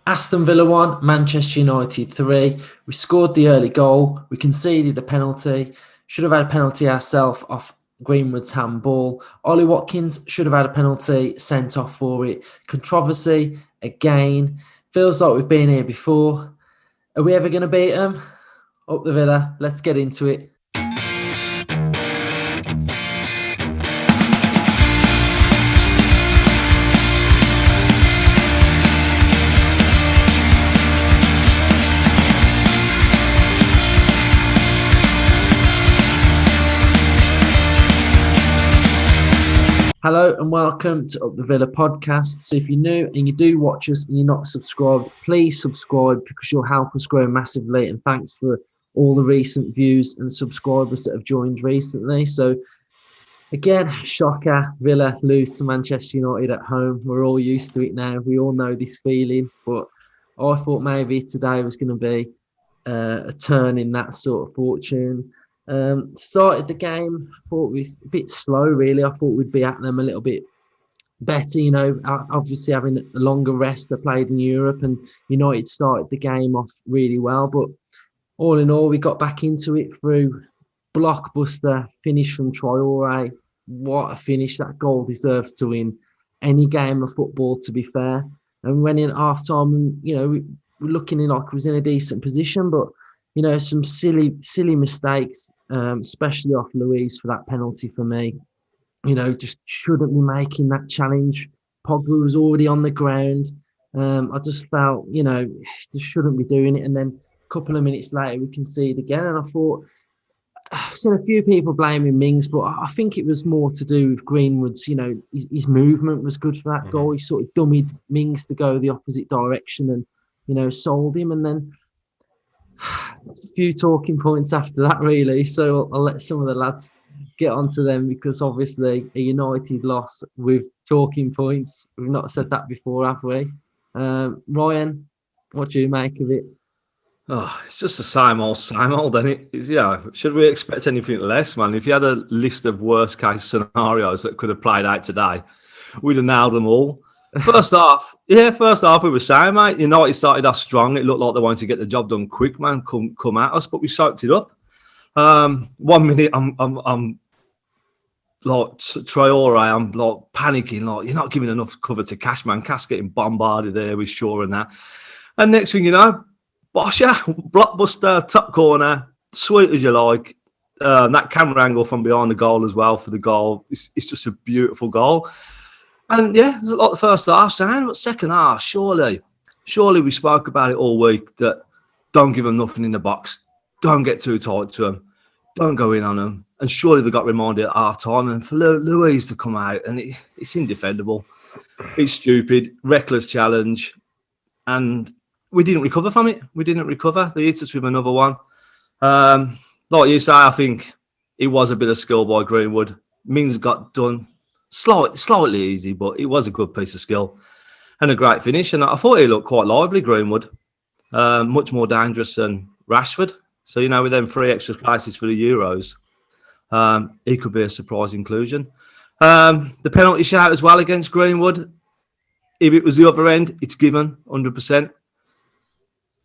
Aston Villa 1, Manchester United 3. We scored the early goal. We conceded a penalty. Should have had a penalty ourselves off Greenwood's handball. Ollie Watkins should have had a penalty sent off for it. Controversy again. Feels like we've been here before. Are we ever going to beat them? Up the Villa. Let's get into it. Hello and welcome to Up the Villa podcast. So if you're new and you do watch us and you're not subscribed, please subscribe because you'll help us grow massively. And thanks for all the recent views and subscribers that have joined recently. So again, shocker, Villa lose to Manchester United at home. We're all used to it now. We all know this feeling. But I thought maybe today was going to be a turn in that sort of fortune. Started the game, I thought it was a bit slow really. I thought we'd be at them a little bit better, obviously having a longer rest. They played in Europe and United started the game off really well, but all in all we got back into it through blockbuster finish from Traore. What a finish. That goal deserves to win any game of football, to be fair. And when in half time, we were looking like we was in a decent position, but some silly mistakes, especially off Luiz for that penalty for me. Just shouldn't be making that challenge. Pogba was already on the ground. I just felt, just shouldn't be doing it. And then a couple of minutes later, we conceded again. And I thought, I've seen a few people blaming Mings, but I think it was more to do with Greenwood's, his movement was good for that goal. He sort of dummied Mings to go the opposite direction and, sold him. And then a few talking points after that, really. So I'll let some of the lads get onto them because obviously a United loss with talking points. We've not said that before, have we? Ryan, what do you make of it? Oh, it's just the same old, isn't it? Should we expect anything less, man? If you had a list of worst case scenarios that could have played out today, we'd have nailed them all. First half we were saying, mate, United started off strong. It looked like they wanted to get the job done quick, man, come at us, but we soaked it up. 1 minute I'm like Traore, I'm like panicking, like you're not giving enough cover to Cash, man. Cash getting bombarded there with Shaw and that. And next thing you know, Bosher, blockbuster, top corner, sweet as you like. That camera angle from behind the goal as well for the goal. It's just a beautiful goal. And yeah, there's a lot of the first half saying, but second half, surely we spoke about it all week that don't give them nothing in the box, don't get too tight to them, don't go in on them. And surely they got reminded at half time. And for Luiz to come out, and it's indefendable, it's stupid, reckless challenge, and we didn't recover from it. They hit us with another one. Like you say, I think it was a bit of skill by Greenwood. Mings got done. Slightly easy, but it was a good piece of skill and a great finish. And I thought he looked quite lively, Greenwood, much more dangerous than Rashford. So, with them 3 extra places for the Euros, he could be a surprise inclusion. The penalty shout as well against Greenwood. If it was the other end, it's given 100%.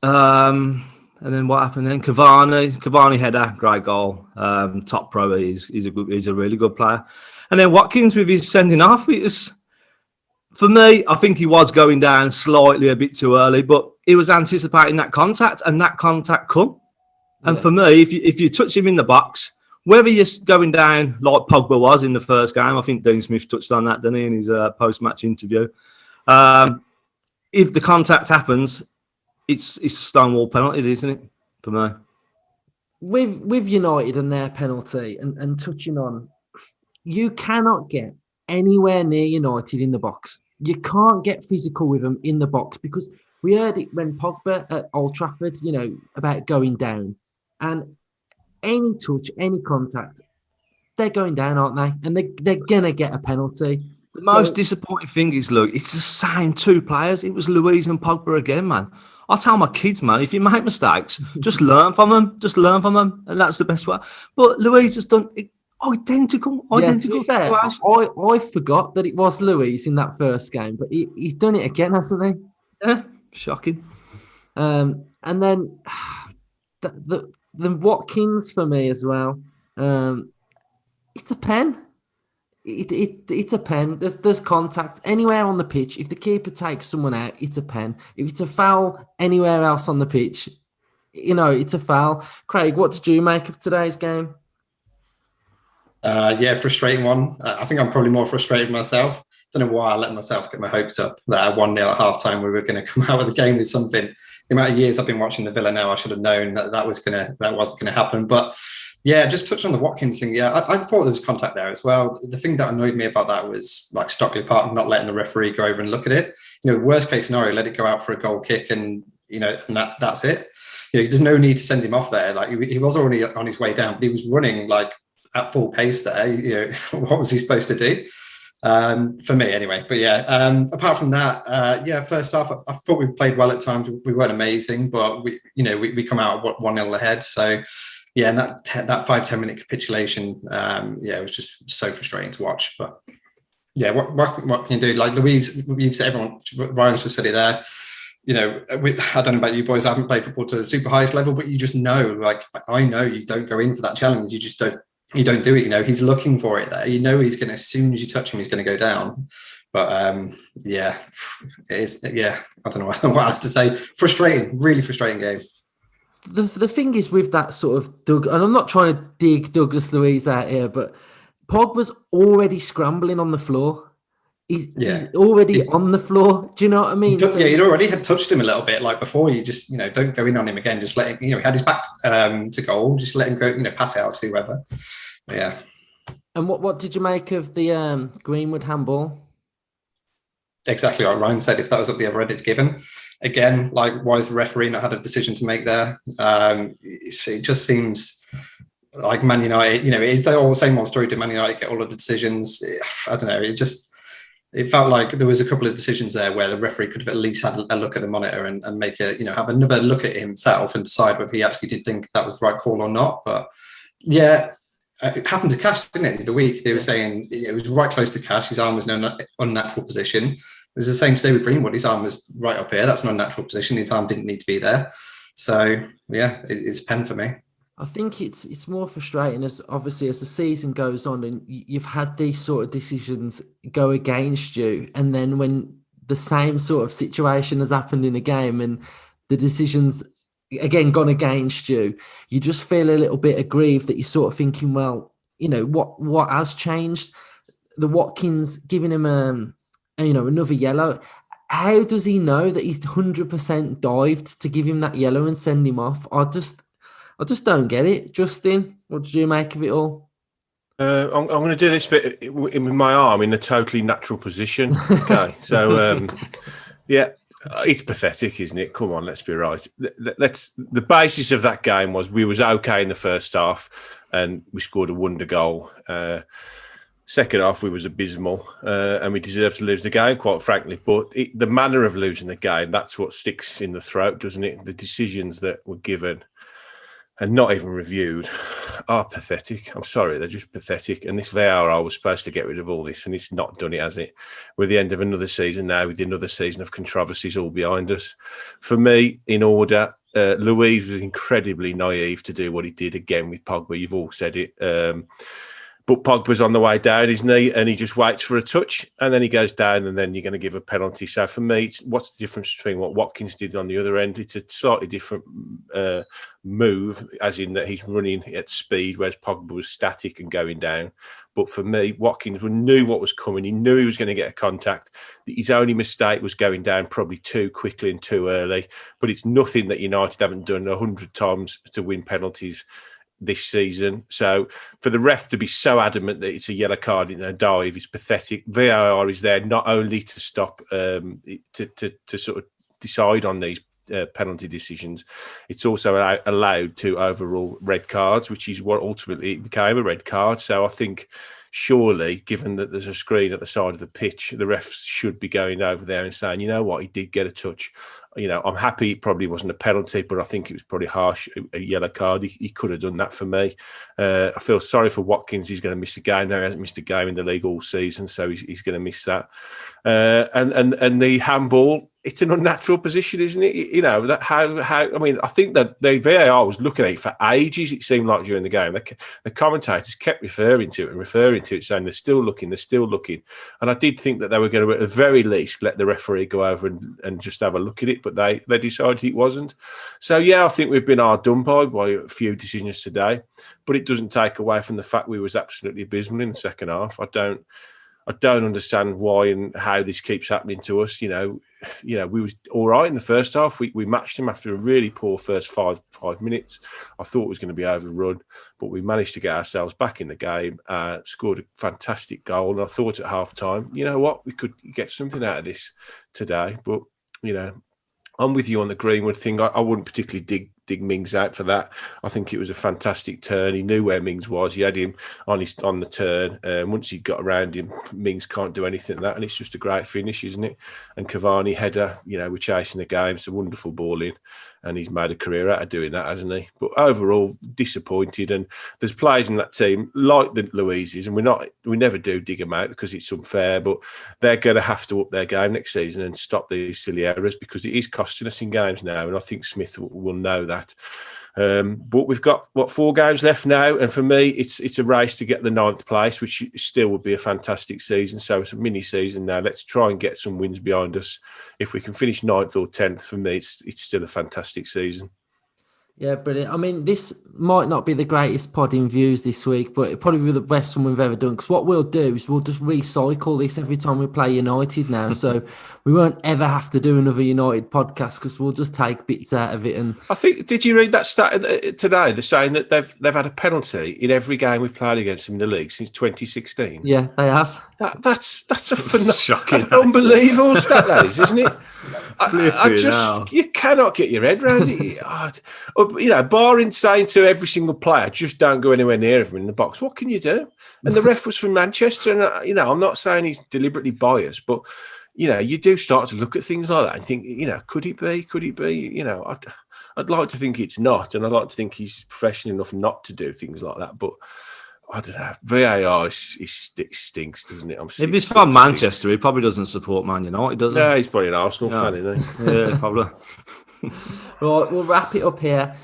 And then what happened then? Cavani header, great goal. Top pro, he's a really good player. And then Watkins with his sending off, for me, I think he was going down slightly a bit too early, but he was anticipating that contact, and that contact come. And for me, if you touch him in the box, whether you're going down like Pogba was in the first game, I think Dean Smith touched on that, didn't he, in his post-match interview. If the contact happens, it's a stonewall penalty, isn't it, for me? With United and their penalty, and touching on, you cannot get anywhere near United in the box. You can't get physical with them in the box because we heard it when Pogba at Old Trafford, about going down. And any touch, any contact, they're going down, aren't they? And they're going to get a penalty. The most disappointing thing is, look, it's the same 2 players. It was Luiz and Pogba again, man. I tell my kids, man, if you make mistakes, just learn from them. And that's the best way. But Luiz has done identical. Fair, I forgot that it was Luiz in that first game, but he's done it again, hasn't he? Yeah. Shocking. And then the Watkins for me as well. It's a pen. It's a pen. There's contact anywhere on the pitch. If the keeper takes someone out, it's a pen. If it's a foul anywhere else on the pitch, it's a foul. Craig, what did you make of today's game? Yeah, frustrating one. I think I'm probably more frustrated myself. Don't know why I let myself get my hopes up that at 1-0 at half time we were going to come out of the game with something. The amount of years I've been watching the Villa now, I should have known that wasn't going to happen. But yeah, just touch on the Watkins thing. Yeah, I thought there was contact there as well. The thing that annoyed me about that was like Stockley Park not letting the referee go over and look at it. Worst case scenario, let it go out for a goal kick, and and that's it. There's no need to send him off there. Like he was already on his way down, but he was running like at full pace there. What was he supposed to do? For me anyway. But yeah, apart from that, first half I thought we played well at times. We weren't amazing, but we come out 1-0 ahead. So yeah, and that 5-10 minute capitulation, it was just so frustrating to watch. But yeah, what can you do? Like Louise, you've said, everyone, Ryan's just said it there. I don't know about you boys. I haven't played football to the super highest level, but you just know, like I know, you don't go in for that challenge. You just don't. You don't do it. He's looking for it there. He's going to, as soon as you touch him, he's going to go down. But it is. Yeah, I don't know what else to say. Frustrating, really frustrating game. The thing is with that sort of Doug, and I'm not trying to dig Douglas Luiz out here, but Pogba's already scrambling on the floor. He's already on the floor. Do you know what I mean? He'd already had touched him a little bit. Like before, you just don't go in on him again. Just let him. He had his back to goal. Just let him go. Pass it out to whoever. But yeah. And what did you make of the Greenwood handball? Exactly what Ryan said. If that was up the other end, it's given. Again, like why has the referee not had a decision to make there? It just seems like Man United. It's the same old story. Did Man United get all of the decisions? I don't know. It felt like there was a couple of decisions there where the referee could have at least had a look at the monitor and make have another look at himself and decide whether he actually did think that was the right call or not. But yeah, it happened to Cash, didn't it? The week they were saying it was right close to Cash. His arm was in an unnatural position. It was the same today with Greenwood. His arm was right up here. That's an unnatural position. His arm didn't need to be there. So yeah, it's a pen for me. I think it's more frustrating as obviously as the season goes on and you've had these sort of decisions go against you, and then when the same sort of situation has happened in a game and the decisions again gone against you, you just feel a little bit aggrieved that you're sort of thinking, well, what has changed? The Watkins giving him another yellow. How does he know that he's 100% dived to give him that yellow and send him off? I just don't get it. Justin, what did you make of it all? I'm going to do this bit with my arm in a totally natural position. Okay, so it's pathetic, isn't it? Come on, let's be right. The basis of that game was we was okay in the first half, and we scored a wonder goal. Second half, we was abysmal, and we deserved to lose the game, quite frankly. But the manner of losing the game—that's what sticks in the throat, doesn't it? The decisions that were given and not even reviewed are pathetic. I'm sorry, they're just pathetic. And this VAR was supposed to get rid of all this, and it's not done it, has it? We're at the end of another season now, with another season of controversies all behind us. For me, in order, Luiz was incredibly naive to do what he did again with Pogba. You've all said it. But Pogba's on the way down, isn't he? And he just waits for a touch, and then he goes down, and then you're going to give a penalty. So for me, what's the difference between what Watkins did on the other end? It's a slightly different move, as in that he's running at speed, whereas Pogba was static and going down. But for me, Watkins knew what was coming. He knew he was going to get a contact. His only mistake was going down probably too quickly and too early. But it's nothing that United haven't done 100 times to win penalties this season. So for the ref to be so adamant that it's a yellow card in a dive is pathetic. VAR is there not only to stop to sort of decide on these penalty decisions, it's also allowed to overrule red cards, which is what ultimately became a red card. So I think surely, given that there's a screen at the side of the pitch, the refs should be going over there and saying, you know what, he did get a touch. I'm happy it probably wasn't a penalty, but I think it was probably harsh, a yellow card. He could have done that for me. I feel sorry for Watkins. He's going to miss a game now. He hasn't missed a game in the league all season, so he's going to miss that. And the handball, it's an unnatural position, isn't it? You know, that how I mean, I think that the VAR was looking at it for ages, it seemed like, during the game. The commentators kept referring to it, saying they're still looking. And I did think that they were going to, at the very least, let the referee go over and just have a look at it, but they decided it wasn't. So, yeah, I think we've been hard done by a few decisions today, but it doesn't take away from the fact we was absolutely abysmal in the second half. I don't understand why and how this keeps happening to us. You know, we was all right in the first half. We matched them after a really poor first five minutes. I thought it was going to be overrun, but we managed to get ourselves back in the game, scored a fantastic goal. And I thought at half time, you know what, we could get something out of this today. But, you know, I'm with you on the Greenwood thing. I wouldn't particularly dig Mings out for that. I think it was a fantastic turn. He knew where Mings was. He had him on the turn. Once he got around him, Mings can't do anything like that. And it's just a great finish, isn't it? And Cavani header, you know, we're chasing the game. It's a wonderful ball in. And he's made a career out of doing that, hasn't he? But overall, disappointed. And there's players in that team like the Louises, and we never do dig them out because it's unfair, but they're going to have to up their game next season and stop these silly errors, because it is costing us in games now. And I think Smith will know that. But we've got 4 games left now, and for me, it's a race to get the 9th place, which still would be a fantastic season. So it's a mini season now. Let's try and get some wins behind us. If we can finish 9th or 10th, for me, it's still a fantastic season. Yeah, brilliant. I mean, this might not be the greatest pod in views this week, but it'll probably be the best one we've ever done. Because what we'll do is we'll just recycle this every time we play United now. So we won't ever have to do another United podcast, because we'll just take bits out of it. And I think, did you read that stat today? They're saying that they've had a penalty in every game we've played against them in the league since 2016. Yeah, they have. That's a shocking, unbelievable stat, that is, isn't it? You cannot get your head around it. You know, barring saying to every single player, just don't go anywhere near him in the box, what can you do? And the ref was from Manchester, and you know, I'm not saying he's deliberately biased, but you know, you do start to look at things like that and think, you know, could it be? You know, I'd like to think it's not, and I'd like to think he's professional enough not to do things like that, but I don't know. VAR it stinks, doesn't it? If he's from Manchester, he probably doesn't support Man United, does he? Yeah, he's probably an Arsenal fan, isn't he? Yeah, probably. Right, we'll wrap it up here.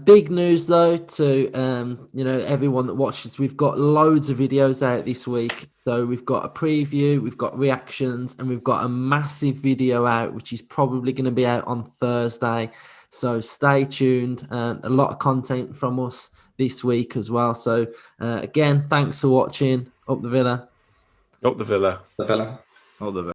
Big news though to you know, everyone that watches. We've got loads of videos out this week. So we've got a preview, we've got reactions, and we've got a massive video out, which is probably going to be out on Thursday. So stay tuned. A lot of content from us this week as well. So again, thanks for watching. Up the Villa. Up the Villa. The Villa. All the